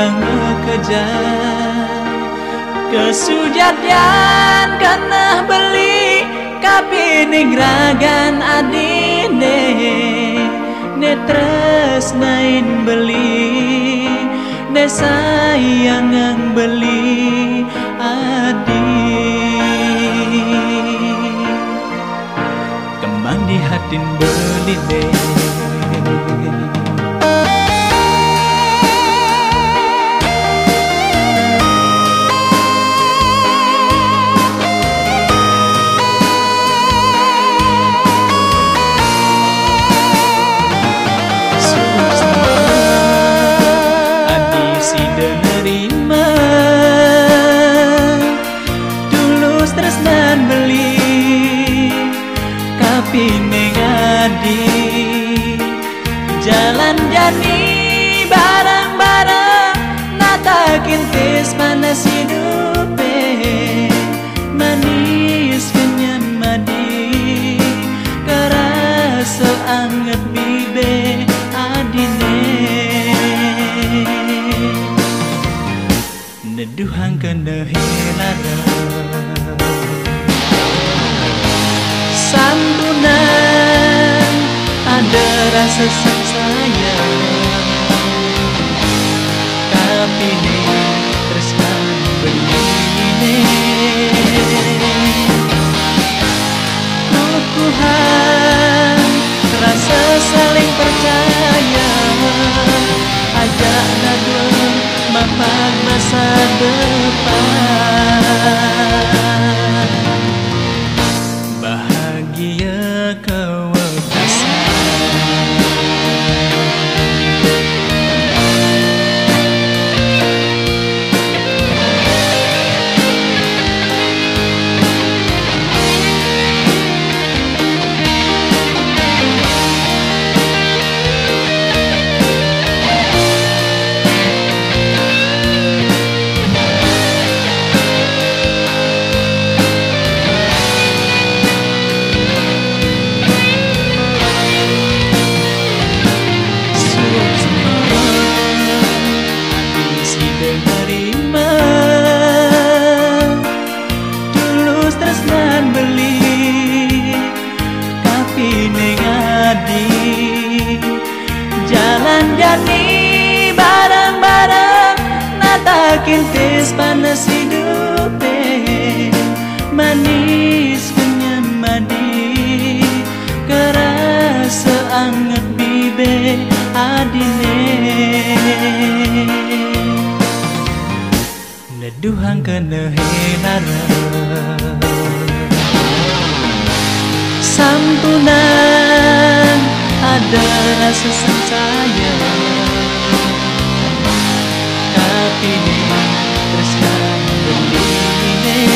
kurang kejar kesujatian karena beli kapining ragan adine netres nain beli ne sayang ang beli adi kembang di hatin beli deh. Jalan jani bareng-bareng natakin tis panas hidupe manis kenyan madi kerasa anget bibe adine neduhang kena hilara santunan ada rasa sayang kapine tresnan begini kukuhan rasa saling percaya ajak nadu mapan masa depan bahagia kau jalan jani bareng-bareng natakin tis panas hidupe manis kenyan madi kerasa anget bibe adine neduhang kena hilara santunan ada rasa sayang kapine tresnan begini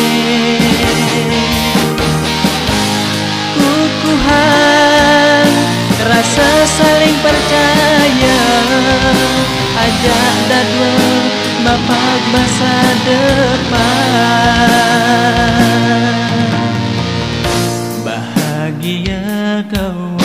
kukuhan rasa saling percaya ajak dadwa bapak masa depan bahagia kau